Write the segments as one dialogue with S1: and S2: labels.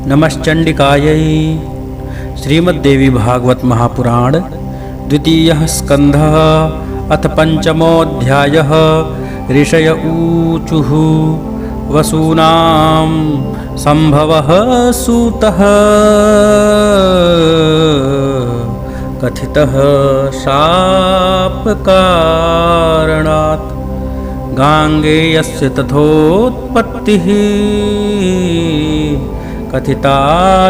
S1: नमश्चंडिकायै। श्रीमद्देवी भागवत महापुराण द्वितीयः स्कन्धः अथ पंचमोऽध्यायः। ऋषय ऊचुः वसूनां संभवः सूतः कथितः शापकारणात् गांगेयस्य तथोत्पत्तिः कथिता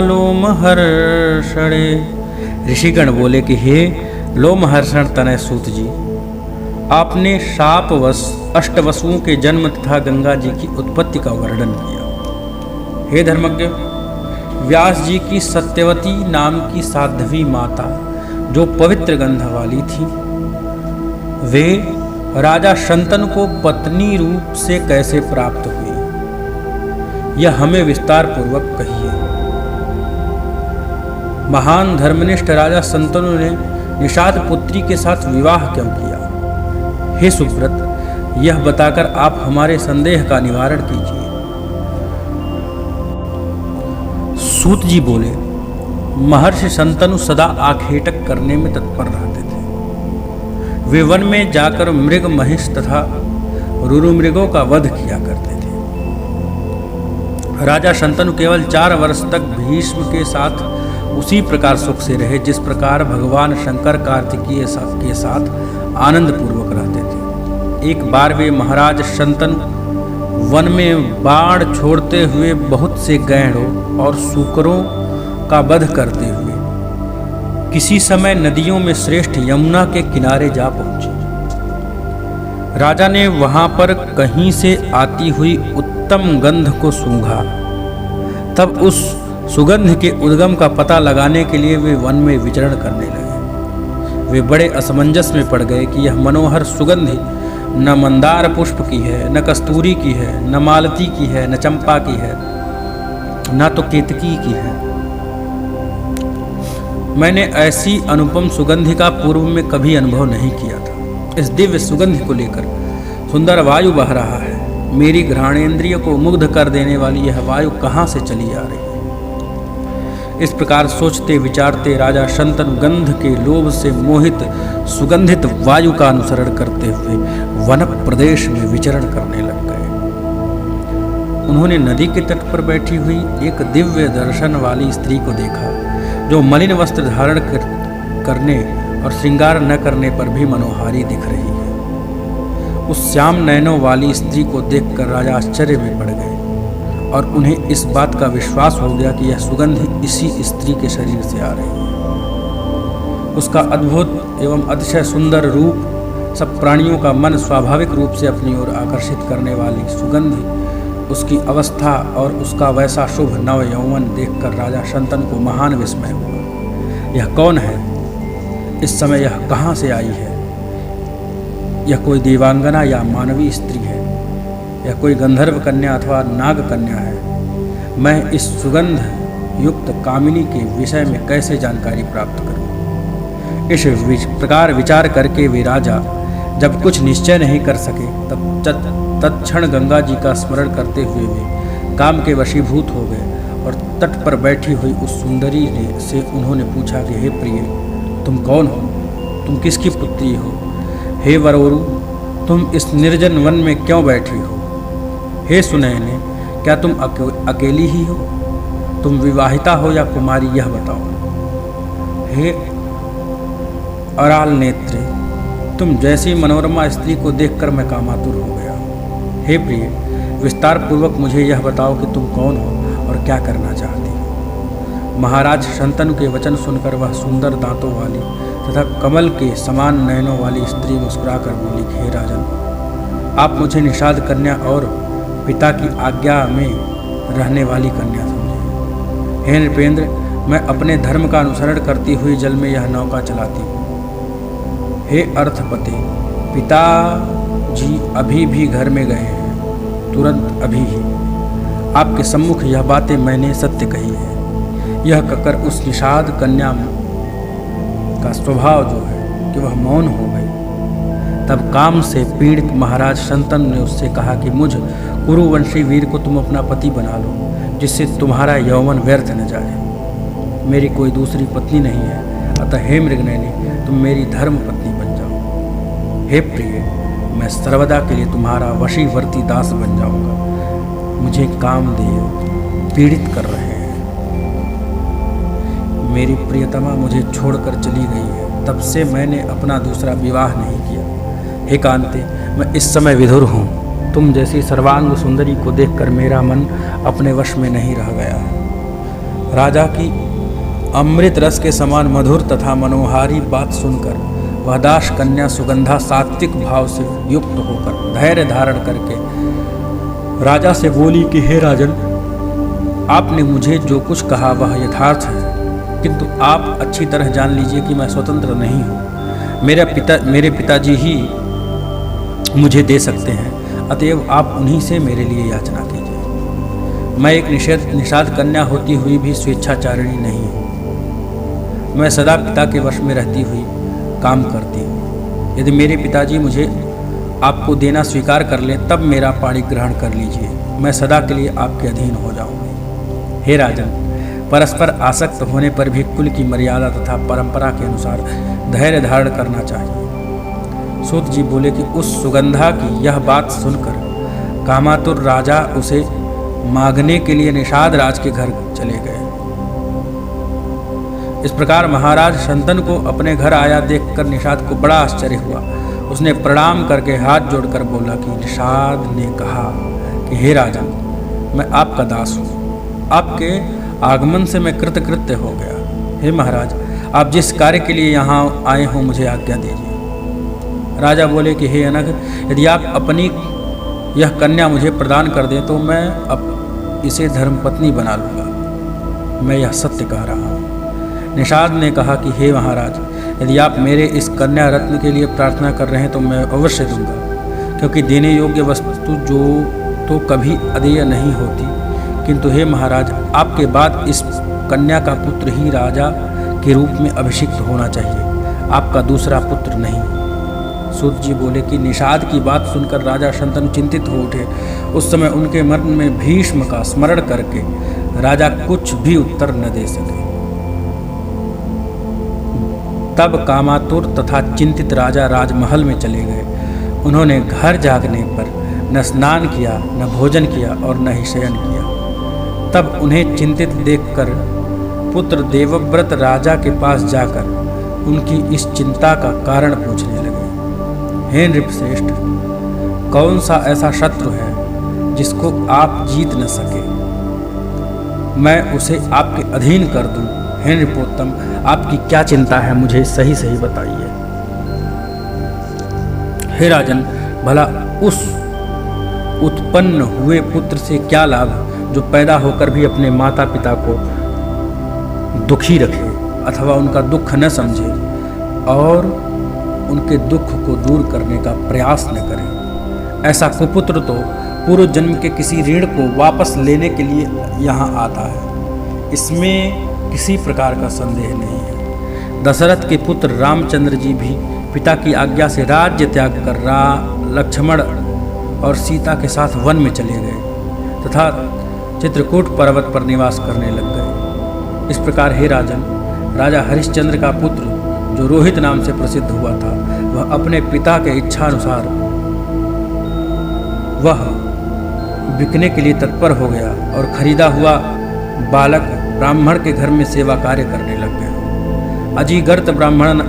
S1: लोमहर्षणे। ऋषिगण बोले कि हे लोमहर्षण तनय सूत जी, आपने शापवश अष्टवसुओं के जन्म तथा गंगा जी की उत्पत्ति का वर्णन किया। हे धर्मज्ञ, व्यास जी की सत्यवती नाम की साध्वी माता जो पवित्र गंध वाली थी, वे राजा शंतनु को पत्नी रूप से कैसे प्राप्त हुई, यह हमें विस्तार पूर्वक कहिए। महान धर्मनिष्ठ राजा शंतनु ने निषाद पुत्री के साथ विवाह क्यों किया? हे सुव्रत, यह बताकर आप हमारे संदेह का निवारण कीजिए। सूत जी बोले, महर्षि शंतनु सदा आखेटक करने में तत्पर रहते थे। वे वन में जाकर मृग, महिष तथा रुरुमृगों का वध किया करते थे। राजा शंतनु केवल 4 वर्ष तक भीष्म के साथ उसी प्रकार सुख से रहे जिस प्रकार भगवान शंकर कार्तिकेय के साथ आनंद पूर्वक रहते थे। एक बार वे महाराज शंतनु वन में बाण छोड़ते हुए बहुत से गैंडों और सूकरों का वध करते हुए किसी समय नदियों में श्रेष्ठ यमुना के किनारे जा पहुंचे। राजा ने वहां पर कहीं से आती हुई उत्तम गंध को सूंघा। तब उस सुगंध के उद्गम का पता लगाने के लिए वे वन में विचरण करने लगे। वे बड़े असमंजस में पड़ गए कि यह मनोहर सुगंध न मंदार पुष्प की है, न कस्तूरी की है, न मालती की है, न चंपा की है, न तो केतकी की है। मैंने ऐसी अनुपम सुगंधि का पूर्व में कभी अनुभव नहीं किया था। इस दिव्य सुगंध को लेकर सुंदर वायु बह रहा है। मेरी घ्राणेन्द्रिय को मुग्ध कर देने वाली यह वायु कहाँ से चली आ रही है? इस प्रकार सोचते विचारते राजा शंतनु गंध के लोभ से मोहित सुगंधित वायु का अनुसरण करते हुए वन प्रदेश में विचरण करने लग गए। उन्होंने नदी के तट पर बैठी हुई एक दिव्य दर्शन वाली स्त्री को देखा जो मलिन वस्त्र धारण करने और श्रृंगार न करने पर भी मनोहारी दिख रही है। उस श्याम नयनों वाली स्त्री को देखकर राजा आश्चर्य में पड़ गए और उन्हें इस बात का विश्वास हो गया कि यह सुगंध इसी स्त्री के शरीर से आ रही है। उसका अद्भुत एवं अतिशय सुंदर रूप सब प्राणियों का मन स्वाभाविक रूप से अपनी ओर आकर्षित करने वाली सुगंध, उसकी अवस्था और उसका वैसा शुभ नव यौवन देखकर राजा शंतनु को महान विस्मय हुआ। यह कौन है? इस समय यह कहाँ से आई है? यह कोई देवांगना या मानवीय स्त्री है? यह कोई गंधर्व कन्या अथवा नाग कन्या है? मैं इस सुगंध युक्त कामिनी के विषय में कैसे जानकारी प्राप्त करूं? इस प्रकार विचार करके वे राजा जब कुछ निश्चय नहीं कर सके तब तत्क्षण गंगा जी का स्मरण करते हुए वे काम के वशीभूत हो गए और तट पर बैठी हुई उस सुंदरी से उन्होंने पूछा कि हे प्रिय, तुम कौन हो? तुम किसकी पुत्री हो? हे वरोरु, तुम इस निर्जन वन में क्यों बैठी हो? हे सुनैने, क्या तुम अकेली ही हो? तुम विवाहिता हो या कुमारी, यह बताओ। हे अराल नेत्रे, तुम जैसी मनोरमा स्त्री को देखकर मैं कामातुर हो गया। हे प्रिय, विस्तार पूर्वक मुझे यह बताओ कि तुम कौन हो और क्या करना चाहती हो। महाराज शंतनु के वचन सुनकर वह सुंदर दांतों वाली तथा कमल के समान नयनों वाली स्त्री मुस्कुराकर बोली, हे राजन, आप मुझे निषाद कन्या और पिता की आज्ञा में रहने वाली कन्या समझे। हे नृपेंद्र, मैं अपने धर्म का अनुसरण करती हुई जल में यह नौका चलाती हूँ। हे अर्थपते, पिताजी अभी भी घर में गए हैं, तुरंत अभी ही। आपके सम्मुख यह बातें मैंने सत्य कही है। यह कहकर उस निषाद कन्या का स्वभाव जो है कि वह मौन हो गई। तब काम से पीड़ित महाराज शंतनु ने उससे कहा कि मुझ कुरुवंशी वीर को तुम अपना पति बना लो। जिससे तुम्हारा यौवन व्यर्थ न जाए। मेरी कोई दूसरी पत्नी नहीं है, अतः हे मृगनयनी, तुम मेरी धर्म पत्नी बन जाओ। हे प्रिय, मैं सर्वदा के लिए तुम्हारा वशीवर्ती दास बन जाऊंगा। मुझे कामदेव पीड़ित कर रहे हैं। मेरी प्रियतमा मुझे छोड़कर चली गई है, तब से मैंने अपना दूसरा विवाह नहीं किया। हे कांते, मैं इस समय विधुर हूँ। तुम जैसी सर्वांग सुंदरी को देखकर मेरा मन अपने वश में नहीं रह गया। राजा की अमृत रस के समान मधुर तथा मनोहारी बात सुनकर वह दास कन्या सुगंधा सात्विक भाव से युक्त होकर धैर्य धारण करके राजा से बोली कि हे राजन, आपने मुझे जो कुछ कहा वह यथार्थ है, किंतु आप अच्छी तरह जान लीजिए कि मैं स्वतंत्र नहीं हूँ। मेरे पिताजी ही मुझे दे सकते हैं, अतएव आप उन्हीं से मेरे लिए याचना कीजिए। मैं एक निषाद कन्या होती हुई भी स्वेच्छाचारिणी नहीं हूँ। मैं सदा पिता के वश में रहती हुई काम करती हूँ। यदि मेरे पिताजी मुझे आपको देना स्वीकार कर लें, तब मेरा पाणी ग्रहण कर लीजिए। मैं सदा के लिए आपके अधीन हो जाऊँगी। हे राजन, परस्पर आसक्त होने पर भी कुल की मर्यादा तथा परंपरा के अनुसार धैर्य धारण करना चाहिए। सूत जी बोले कि उस सुगंधा की यह बात सुनकर कामातुर राजा उसे मांगने के लिए निषाद राज के घर चले गए। इस प्रकार महाराज शंतनु को अपने घर आया देखकर निषाद को बड़ा आश्चर्य हुआ। उसने प्रणाम करके हाथ जोड़कर बोला कि निषाद ने कहा कि हे राजन, मैं आपका दास हूँ। आपके आगमन से मैं कृतकृत्य हो गया। हे महाराज, आप जिस कार्य के लिए यहाँ आए हो मुझे आज्ञा दीजिए। राजा बोले कि हे अनघ, यदि आप अपनी यह कन्या मुझे प्रदान कर दें तो मैं अब इसे धर्मपत्नी बना लूँगा। मैं यह सत्य कह रहा हूँ। निषाद ने कहा कि हे महाराज, यदि आप मेरे इस कन्या रत्न के लिए प्रार्थना कर रहे हैं तो मैं अवश्य दूंगा, क्योंकि देने योग्य वस्तु जो तो कभी अदेय नहीं होती। किंतु हे महाराज, आपके बाद इस कन्या का पुत्र ही राजा के रूप में अभिषिक्त होना चाहिए, आपका दूसरा पुत्र नहीं। सूत जी बोले कि निषाद की बात सुनकर राजा शंतनु चिंतित हो उठे। उस समय उनके मन में भीष्म का स्मरण करके राजा कुछ भी उत्तर न दे सके। तब कामातुर तथा चिंतित राजा राजमहल में चले गए। उन्होंने घर जागने पर न स्नान किया, न भोजन किया और न ही शयन किया। तब उन्हें चिंतित देखकर पुत्र देवव्रत राजा के पास जाकर उनकी इस चिंता का कारण पूछने लगे। हे नृपश्रेष्ठ, कौन सा ऐसा शत्रु है जिसको आप जीत न सके? मैं उसे आपके अधीन कर दूं। हे नृपोत्तम, आपकी क्या चिंता है, मुझे सही सही बताइए। हे राजन, भला उस उत्पन्न हुए पुत्र से क्या लाभ जो पैदा होकर भी अपने माता पिता को दुखी रखे अथवा उनका दुख न समझे और उनके दुख को दूर करने का प्रयास न करें। ऐसा कुपुत्र तो पूर्व जन्म के किसी ऋण को वापस लेने के लिए यहाँ आता है, इसमें किसी प्रकार का संदेह नहीं है। दशरथ के पुत्र रामचंद्र जी भी पिता की आज्ञा से राज्य त्याग कर लक्ष्मण और सीता के साथ वन में चले गए तथा चित्रकूट पर्वत पर निवास करने लग गए। इस प्रकार हे राजन, राजा हरिश्चंद्र का पुत्र जो रोहित नाम से प्रसिद्ध हुआ था, वह अपने पिता के इच्छानुसार वह बिकने के लिए तत्पर हो गया और खरीदा हुआ बालक ब्राह्मण के घर में सेवा कार्य करने लग गया। अजीगर्त ब्राह्मण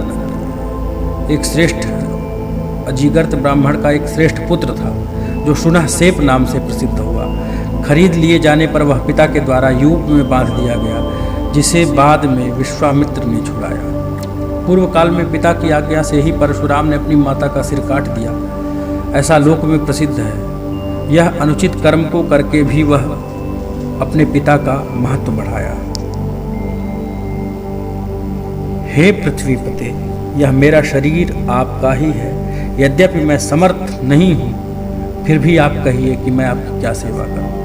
S1: का एक श्रेष्ठ पुत्र था जो शुनह सेप नाम से प्रसिद्ध हुआ। खरीद लिए जाने पर वह पिता के द्वारा यूप में बांध दिया गया, जिसे बाद में विश्वामित्र ने छुड़ाया। पूर्व काल में पिता की आज्ञा से ही परशुराम ने अपनी माता का सिर काट दिया, ऐसा लोक में प्रसिद्ध है। यह अनुचित कर्म को करके भी वह अपने पिता का महत्व बढ़ाया। हे पृथ्वीपते, यह मेरा शरीर आपका ही है। यद्यपि मैं समर्थ नहीं हूँ, फिर भी आप कहिए कि मैं आपकी क्या सेवा करूँ।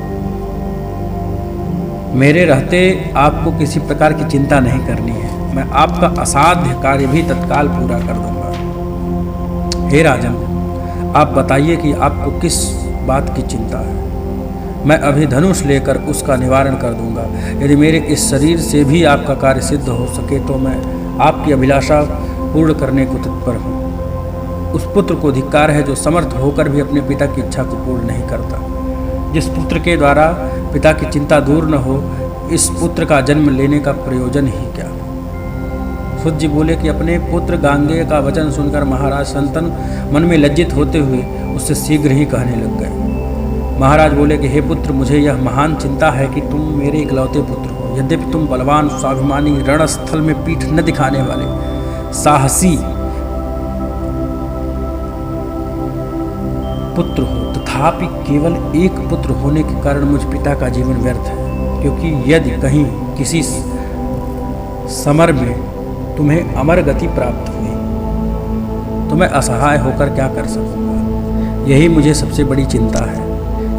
S1: मेरे रहते आपको किसी प्रकार की चिंता नहीं करनी है। मैं आपका असाध्य कार्य भी तत्काल पूरा कर दूंगा। हे राजन, आप बताइए कि आपको किस बात की चिंता है। मैं अभी धनुष लेकर उसका निवारण कर दूंगा। यदि मेरे इस शरीर से भी आपका कार्य सिद्ध हो सके तो मैं आपकी अभिलाषा पूर्ण करने को तत्पर हूँ। उस पुत्र को धिक्कार है जो समर्थ होकर भी अपने पिता की इच्छा को पूर्ण नहीं करता। जिस पुत्र के द्वारा पिता की चिंता दूर न हो, इस पुत्र का जन्म लेने का प्रयोजन ही क्या। सूत जी बोले कि अपने पुत्र गांगेय का वचन सुनकर महाराज शंतनु मन में लज्जित होते हुए उससे शीघ्र ही कहने लग गए। महाराज बोले कि हे पुत्र, मुझे यह महान चिंता है कि तुम मेरे इकलौते पुत्र हो। यद्यपि तुम बलवान, स्वाभिमानी, रणस्थल में पीठ न दिखाने वाले साहसी पुत्र हो, तथापि केवल एक पुत्र होने के कारण मुझ पिता का जीवन व्यर्थ है। क्योंकि यदि कहीं किसी समर में तुम्हें अमर गति प्राप्त हुई तो मैं असहाय होकर क्या कर सकूंगा। यही मुझे सबसे बड़ी चिंता है।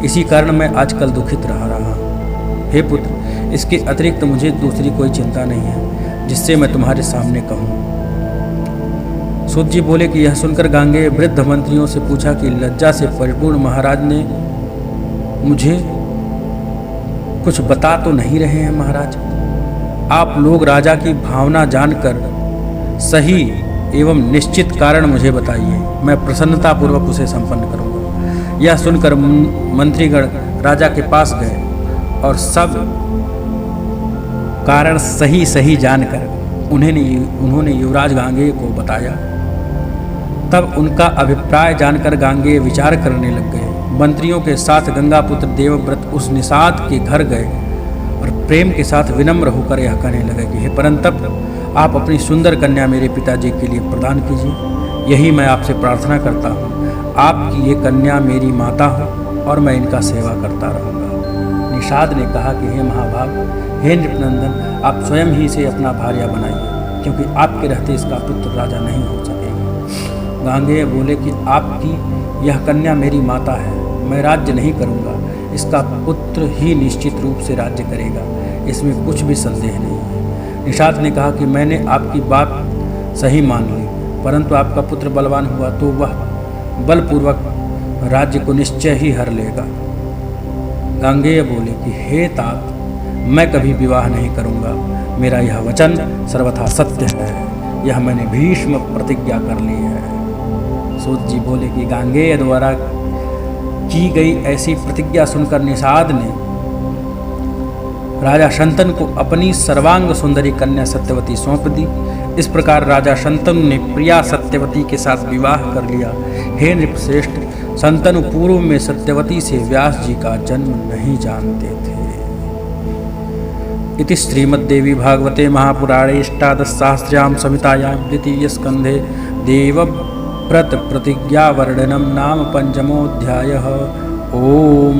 S1: इसी कारण मैं आजकल दुखित रह रहा हूँ। हे पुत्र, इसके अतिरिक्त मुझे दूसरी कोई चिंता नहीं है जिससे मैं तुम्हारे सामने कहूँ। सूत जी बोले कि यह सुनकर गांगेय वृद्ध मंत्रियों से पूछा कि लज्जा से परिपूर्ण महाराज ने मुझे कुछ बता तो नहीं रहे हैं। महाराज, आप लोग राजा की भावना जानकर सही एवं निश्चित कारण मुझे बताइए, मैं प्रसन्नतापूर्वक उसे संपन्न करूंगा। यह सुनकर मंत्रीगण राजा के पास गए और सब कारण सही जानकर उन्होंने युवराज गांगेय को बताया। तब उनका अभिप्राय जानकर गांगेय विचार करने लग गए। मंत्रियों के साथ गंगापुत्र देवव्रत उस निषाद के घर गए और प्रेम के साथ विनम्र होकर यह कहने लगे कि हे परंतप, आप अपनी सुंदर कन्या मेरे पिताजी के लिए प्रदान कीजिए। यही मैं आपसे प्रार्थना करता हूँ। आपकी ये कन्या मेरी माता हो और मैं इनका सेवा करता रहूँगा। निषाद ने कहा कि हे महाभाग, हे नृपनंदन, आप स्वयं ही इसे अपना भार्या बनाइए, क्योंकि आपके रहते इसका पुत्र राजा नहीं हो सकेगा। गांगेय बोले कि आपकी यह कन्या मेरी माता है, मैं राज्य नहीं करूँगा, इसका पुत्र ही निश्चित रूप से राज्य करेगा, इसमें कुछ भी संदेह नहीं है। निषाद ने कहा कि मैंने आपकी बात सही मान ली, परंतु आपका पुत्र बलवान हुआ तो वह बलपूर्वक राज्य को निश्चय ही हर लेगा। गांगेय बोले कि हे तात, मैं कभी विवाह नहीं करूँगा, मेरा यह वचन सर्वथा सत्य है, यह मैंने भीष्म प्रतिज्ञा कर ली है। सूत जी बोले कि गांगेय द्वारा की गई ऐसी प्रतिज्ञा सुनकर निषाद ने राजा शंतनु को अपनी सर्वांग सुंदरी कन्या सत्यवती सौंप दी। इस प्रकार राजा शंतनु ने प्रिया सत्यवती के साथ विवाह कर लिया। हे नृपश्रेष्ठ, शंतनु पूर्व में सत्यवती से व्यास जी का जन्म नहीं जानते थे। इति श्रीमद्देवी भागवते महापुराणे अष्टादशसहस्र्यां संहितायां द्वितीय स्कंधे देवव्रत प्रतिज्ञा वर्णनम नाम पंचमोऽध्यायः। ओम।